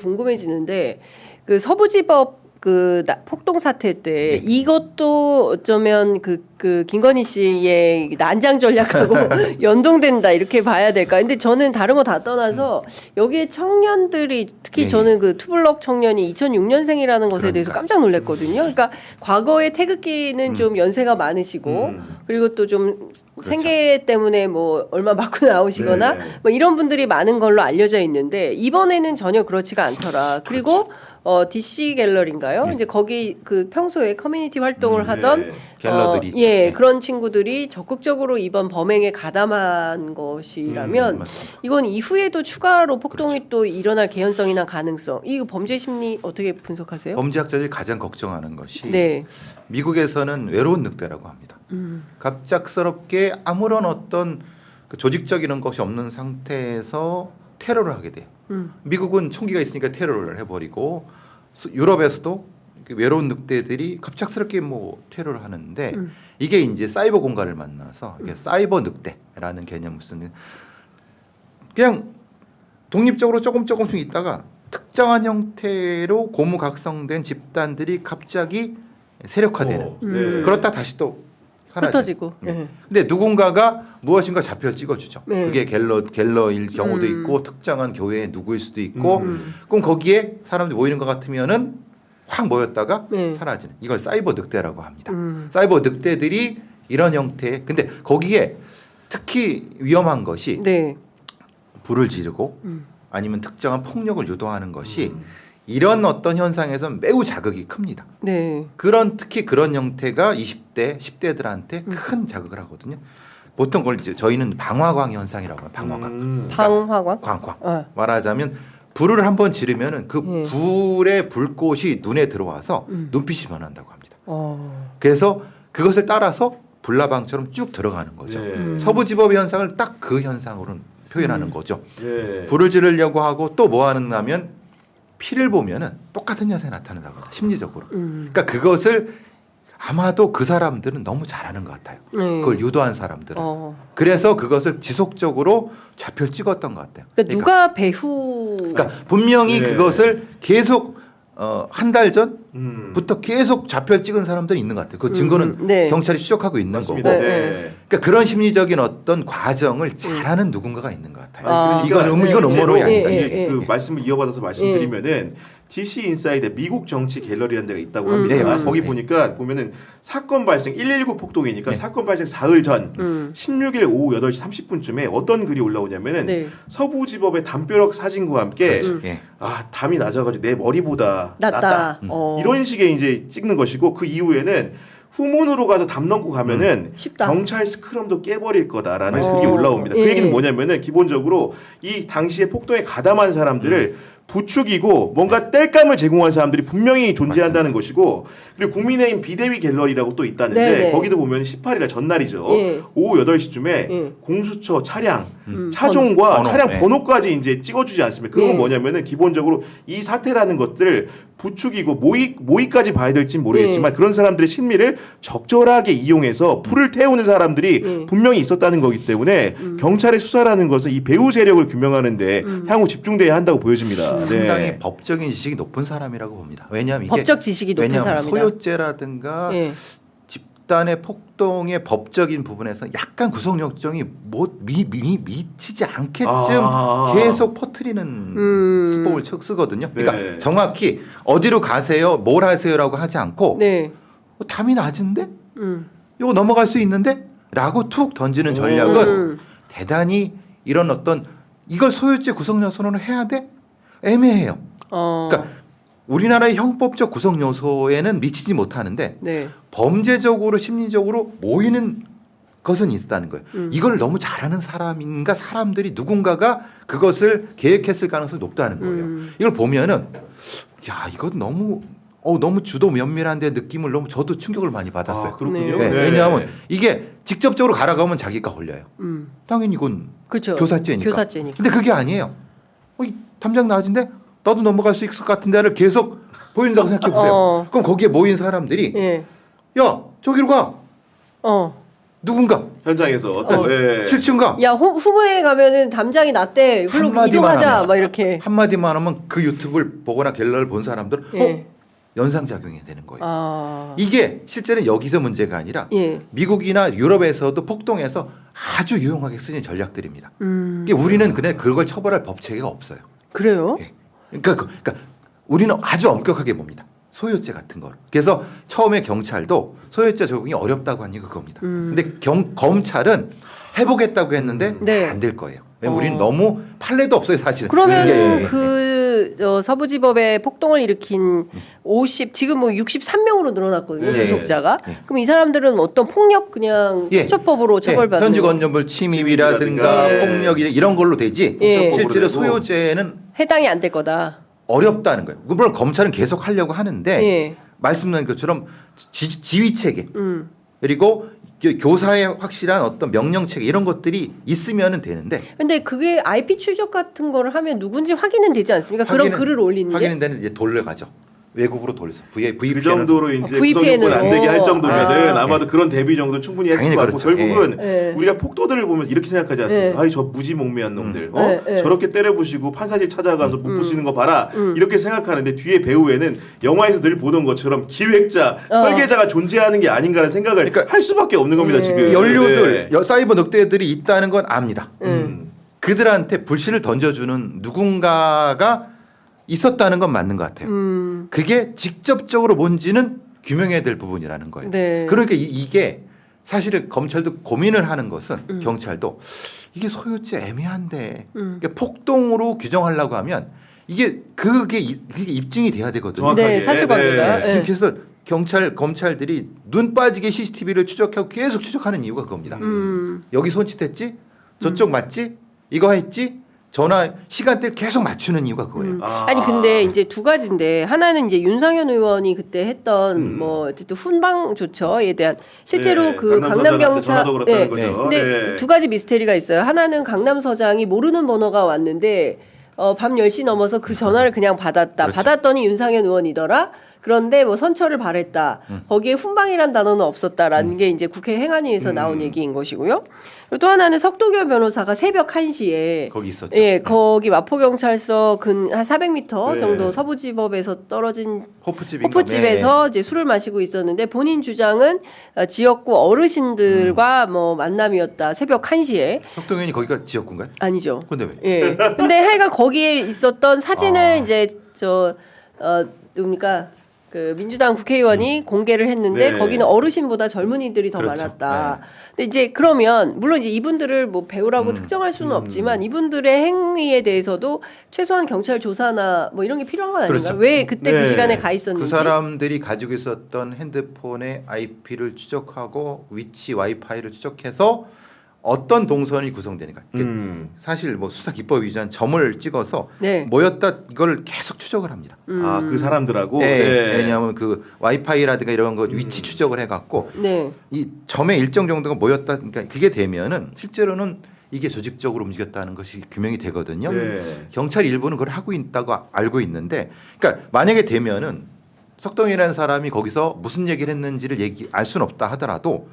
궁금해지는데 그 서부지법 폭동 사태 때 이것도 어쩌면 그 김건희 씨의 난장 전략하고 연동된다 이렇게 봐야 될까? 근데 저는 다른 거 다 떠나서 여기에 청년들이 특히 저는 그 투블럭 청년이 2006년생이라는 것에 대해서 깜짝 놀랐거든요. 그러니까 과거에 태극기는 좀 연세가 많으시고 그리고 또 좀 생계 때문에 뭐 얼마 맞고 나오시거나 뭐 이런 분들이 많은 걸로 알려져 있는데 이번에는 전혀 그렇지가 않더라. 그리고 DC 갤러리인가요? 이제 거기 그 평소에 커뮤니티 활동을 하던 갤러들이 그런 친구들이 적극적으로 이번 범행에 가담한 것이라면 이건 이후에도 추가로 폭동이 또 일어날 개연성이나 가능성. 이 범죄 심리 어떻게 분석하세요? 범죄학자들이 가장 걱정하는 것이 미국에서는 외로운 늑대라고 합니다. 갑작스럽게 아무런 어떤 그 조직적인 것이 없는 상태에서 테러를 하게 돼요. 미국은 총기가 있으니까 테러를 해버리고 유럽에서도 외로운 늑대들이 갑작스럽게 뭐 테러를 하는데 이게 이제 사이버 공간을 만나서 이게 사이버 늑대라는 개념을 쓰는 그냥 독립적으로 조금씩 있다가 특정한 형태로 고무각성된 집단들이 갑자기 세력화되는 그렇다 다시 또 흩어지고. 근데 누군가가 무엇인가 좌표를 찍어주죠. 그게 갤러일 경우도 있고 특정한 교회의 누구일 수도 있고 그럼 거기에 사람들이 모이는 것 같으면은 확 모였다가 사라지는 이걸 사이버 늑대라고 합니다. 사이버 늑대들이 이런 형태 근데 거기에 특히 위험한 것이 불을 지르고 아니면 특정한 폭력을 유도하는 것이 이런 어떤 현상에서 매우 자극이 큽니다. 특히 그런 형태가 20대, 10대들한테 큰 자극을 하거든요. 보통 그걸 이제 저희는 방화광 현상이라고 해요. 방화광. 방화광? 광광. 말하자면 불을 한번 지르면은 그 불의 불꽃이 눈에 들어와서 눈빛이 변한다고 합니다. 그래서 그것을 따라서 불나방처럼 쭉 들어가는 거죠. 서부지법 현상을 딱 그 현상으로 표현하는 거죠. 불을 지르려고 하고 또 뭐 하느냐면 피를 보면은 똑같은 현상이 나타난다고 합니다. 심리적으로. 그러니까 그것을 아마도 그 사람들은 너무 잘하는 것 같아요. 그걸 유도한 사람들은. 그래서 그것을 지속적으로 좌표를 찍었던 것 같아요. 그러니까 누가 배후? 그러니까 분명히 그것을 계속 한 달 전부터 계속 좌표를 찍은 사람들이 있는 것 같아요. 그 증거는 경찰이 추적하고 있는 맞습니다. 거고. 그러니까 그런 심리적인 어떤 과정을 잘하는 누군가가 있는 것 같아요. 이건 음모론이 아니다. 그 말씀을 이어받아서 말씀드리면은 DC 인사이드 미국 정치 갤러리라는 데가 있다고 합니다. 거기 보면은 사건 발생 119 폭동이니까 사건 발생 사흘 전 16일 오후 8시 30분쯤에 어떤 글이 올라오냐면은 서부지법의 담벼락 사진과 함께 담이 낮아가지고 내 머리보다 낫다. 이런 식의 이제 찍는 것이고 그 이후에는 후문으로 가서 담 넘고 가면은 경찰 스크럼도 깨버릴 거다라는 글이 올라옵니다. 그 얘기는 뭐냐면은 기본적으로 이 당시에 폭동에 가담한 사람들을 부추기고 뭔가 땔감을 제공한 사람들이 분명히 존재한다는 것이고 그리고 국민의힘 비대위 갤러리라고 또 있다는데 거기도 보면 18일날 전날이죠. 오후 8시쯤에 공수처 차량, 차종과 차량 번호까지 이제 찍어주지 않습니까? 그건 뭐냐면은 기본적으로 이 사태라는 것들을 부추기고 모의까지 봐야 될지 모르겠지만 그런 사람들의 심리를 적절하게 이용해서 불을 태우는 사람들이 분명히 있었다는 거기 때문에 경찰의 수사라는 것은 이 배후 세력을 규명하는데 향후 집중돼야 한다고 보여집니다. 상당히 법적인 지식이 높은 사람이라고 봅니다. 왜냐하면 이게 법적 지식이 높은 사람이다. 소요죄라든가 집단의 폭동의 법적인 부분에서 약간 구속 요청이 미치지 않게끔 계속 퍼뜨리는 수법을 쓰거든요. 그러니까 정확히 어디로 가세요, 뭘 하세요라고 하지 않고 담이 낮은데 이거 넘어갈 수 있는데 라고 툭 던지는 전략은 대단히 이런 어떤 이걸 소유죄 구속 요소로 해야 돼? 애매해요. 그러니까 우리나라의 형법적 구성 요소에는 미치지 못하는데 범죄적으로 심리적으로 모이는 것은 있다는 거예요. 이걸 너무 잘하는 사람인가 사람들이 누군가가 그것을 계획했을 가능성이 높다는 거예요. 이걸 보면은 야 이건 너무 주도 면밀한데 느낌을 너무 저도 충격을 많이 받았어요. 그렇군요. 왜냐하면 이게 직접적으로 갈아가면 자기가 걸려요. 당연히 이건 교사죄니까. 근데 그게 아니에요. 담장 낮은데 나도 넘어갈 수 있을 것 같은 데를 계속 보인다고 생각해 보세요. 그럼 거기에 모인 사람들이 야 저기로 가. 누군가 현장에서 또 예. 실증가 야 후보에 가면은 담장이 났대. 흘러 한마디만 이동하자. 하면, 막 이렇게. 한마디만 하면 그 유튜브를 보거나 갤러를 본 사람들은 예. 연상작용이 되는 거예요. 아. 이게 실제는 여기서 문제가 아니라 예. 미국이나 유럽에서도 폭동에서 아주 유용하게 쓰는 전략들입니다. 이게 우리는 그냥 그걸 처벌할 법 체계가 없어요. 그래요? 예. 그러니까 우리는 아주 엄격하게 봅니다. 소유죄 같은 거. 그래서 처음에 경찰도 소유죄 적용이 어렵다고 한 이유가 그겁니다. 근데 검찰은 해보겠다고 했는데 네. 잘 안 될 거예요. 왜냐면 우리는 너무 판례도 없어요, 사실은. 그러면 예. 서부지법에 폭동을 일으킨 50 지금 뭐 63명으로 늘어났거든요. 예. 구속자가. 예. 그럼 이 사람들은 어떤 폭력 그냥 예. 특처법으로 처벌받는 현직 건전물 침입이라든가 예. 폭력 이런 걸로 되지. 예. 실제로 되고. 소유죄는 해당이 안 될 거다. 어렵다는 거예요. 물론 검찰은 계속 하려고 하는데 예. 말씀드린 것처럼 지휘 체계 그리고 교사의 확실한 어떤 명령 체계 이런 것들이 있으면은 되는데 근데 그게 IP 추적 같은 거를 하면 누군지 확인은 되지 않습니까? 그런 글을 올리는 게. 확인은 되는 이제 돌려가죠. 외국으로 돌려서 VPN 그 정도로 이제 VPN 구성요건 안 되게 할 정도면은 아. 아마도 그런 대비 정도 충분히 했을 당연히 것 같고 그렇죠. 결국은 예. 우리가 폭도들을 보면 이렇게 생각하지 않습니까? 예. 아이 저 무지몽매한 놈들 예. 저렇게 때려부시고 판사실 찾아가서 못 부시는 거 봐라 이렇게 생각하는데 뒤에 배후에는 영화에서 늘 보던 것처럼 기획자 설계자가 존재하는 게 아닌가라는 생각을 그러니까 할 수밖에 없는 겁니다 지금. 연료들 네. 사이버 늑대들이 있다는 건 압니다. 그들한테 불씨를 던져주는 누군가가 있었다는 건 맞는 것 같아요. 그게 직접적으로 뭔지는 규명해야 될 부분이라는 거예요. 네. 그러니까 이게 사실은 검찰도 고민을 하는 것은 경찰도 이게 소유죄 애매한데 그러니까 폭동으로 규정하려고 하면 그게 입증이 돼야 되거든요. 정확하게. 네, 사실관계가. 네. 예. 지금 그래서 검찰들이 눈 빠지게 CCTV를 추적하고 계속 추적하는 이유가 그겁니다. 여기 손짓했지? 저쪽 맞지? 이거 했지? 전화 시간대를 계속 맞추는 이유가 그거예요. 아니 근데 이제 두 가지인데 하나는 이제 윤상현 의원이 그때 했던 뭐 어쨌든 훈방 조처에 대한 실제로 네, 그 강남 경찰 전화도 그렇다는 거죠. 근데 네. 두 가지 미스테리가 있어요. 하나는 강남서장이 모르는 번호가 왔는데 밤 10시 넘어서 그 전화를 그냥 받았다. 그렇죠. 받았더니 윤상현 의원이더라. 그런데 뭐 선처를 바랬다. 거기에 훈방이란 단어는 없었다라는 게 이제 국회 행안위에서 나온 얘기인 것이고요. 그리고 또 하나는 석도결 변호사가 새벽 1시에 거기 있었죠. 예, 거기 마포경찰서 한 400m 네. 정도 서부지법에서 떨어진 호프집인가? 호프집에서 이제 술을 마시고 있었는데 본인 주장은 지역구 어르신들과 뭐 만남이었다. 새벽 1시에. 석동현이 거기가 지역구인가요? 아니죠. 근데 왜? 예. 근데 하여간 거기에 있었던 사진을 이제 누굽니까? 그 민주당 국회의원이 공개를 했는데 네. 거기는 어르신보다 젊은이들이 더 그렇죠. 많았다. 근데 이제 그러면 물론 이제 이분들을 뭐 배우라고 특정할 수는 없지만 이분들의 행위에 대해서도 최소한 경찰 조사나 뭐 이런 게 필요한 건 아닌가? 그렇죠. 왜 그때 그 네. 시간에 가 있었는지. 그 사람들이 가지고 있었던 핸드폰의 IP를 추적하고 위치 와이파이를 추적해서 어떤 동선이 구성되는가. 사실 뭐 수사 기법 위반 점을 찍어서 네. 모였다 이걸 계속 추적을 합니다. 그 사람들하고 네. 네. 왜냐하면 그 와이파이라든가 이런 거 위치 추적을 해갖고 네. 이 점에 일정 정도가 모였다. 그러니까 그게 되면은 실제로는 이게 조직적으로 움직였다는 것이 규명이 되거든요. 네. 경찰 일부는 그걸 하고 있다고 알고 있는데, 그러니까 만약에 되면은 석동이라는 사람이 거기서 무슨 얘기를 했는지를 알 수는 없다 하더라도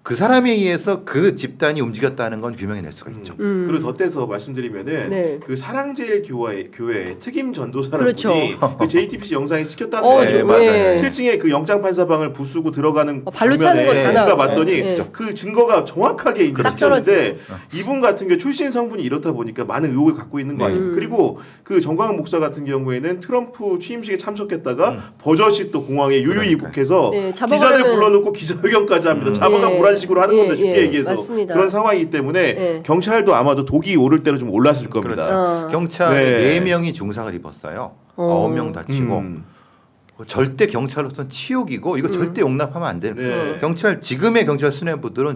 그 사람에 의해서 그 집단이 움직였다는 건 규명해낼 수가 있죠. 그리고 덧대서 말씀드리면은 네. 그 사랑제일 교회 특임 전도사라는 그렇죠. 분이 그 JTBC 영상에 네, 찍혔다는데 맞아요. 실증에 그 영장 판사방을 부수고 들어가는 발로 차는 거 다 장면에 나왔죠. 봤더니 네. 그 증거가 정확하게 이제 딱 찍혔는데 이분 같은 경우 출신 성분이 이렇다 보니까 많은 의혹을 갖고 있는 거 아니에요. 그리고 그 정광훈 목사 같은 경우에는 트럼프 취임식에 참석했다가 버젓이 또 공항에 유유히 입국해서 네, 기자들 잡아가려면- 불러놓고 기자회견까지 합니다. 잡아가 예. 뭐라는 식으로 하는 겁니다. 쉽게 예, 얘기해서 맞습니다. 그런 상황이기 때문에 예. 경찰도 아마도 독이 오를 대로 좀 올랐을 겁니다. 그렇죠. 경찰에 네. 4명이 중상을 입었어요. 9명 다치고 절대 경찰로서는 치욕이고 이거 절대 용납하면 안 되는 네. 경찰 지금의 경찰 수뇌부들은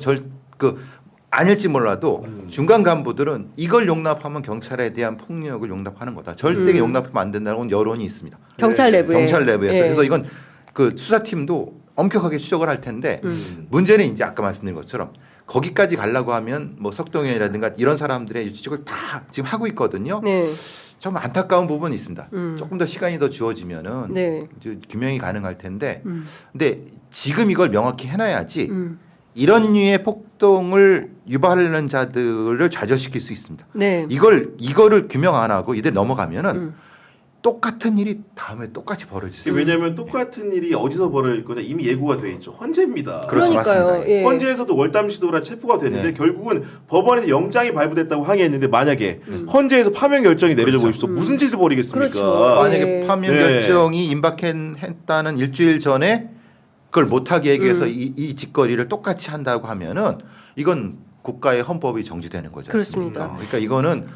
아닐지 몰라도 중간 간부들은 이걸 용납하면 경찰에 대한 폭력을 용납하는 거다. 절대 용납하면 안 된다는 건 여론이 있습니다. 경찰 내부에. 경찰 내부에서. 예. 그래서 이건 그 수사팀도 엄격하게 추적을 할 텐데 문제는 이제 아까 말씀드린 것처럼 거기까지 가려고 하면 뭐 석동현이라든가 이런 사람들의 추적을 다 지금 하고 있거든요. 네. 좀 안타까운 부분이 있습니다. 조금 더 시간이 더 주어지면은 네. 이제 규명이 가능할 텐데, 근데 지금 이걸 명확히 해놔야지 이런 류의 폭동을 유발하는 자들을 좌절시킬 수 있습니다. 네. 이거를 규명 안 하고 이들 넘어가면은 똑같은 일이 다음에 똑같이 벌어질 수 있어요. 왜냐하면 똑같은 일이 어디서 벌어질 거냐 이미 예고가 돼 있죠. 헌재입니다. 그렇죠, 그러니까요. 맞습니다. 예. 헌재에서도 월담 시도라 체포가 됐는데 네. 결국은 법원에서 영장이 발부됐다고 항의했는데 만약에 헌재에서 파면 결정이 내려져 보십시오. 무슨 짓을 벌이겠습니까? 그렇죠. 만약에 네. 파면 네. 결정이 임박했다는 일주일 전에 그걸 못하게 하기 위해서 이 짓거리를 똑같이 한다고 하면은 이건 국가의 헌법이 정지되는 거죠. 그렇습니다. 그러니까 이거는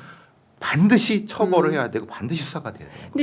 반드시 처벌을 해야 되고 반드시 수사가 돼야 돼요.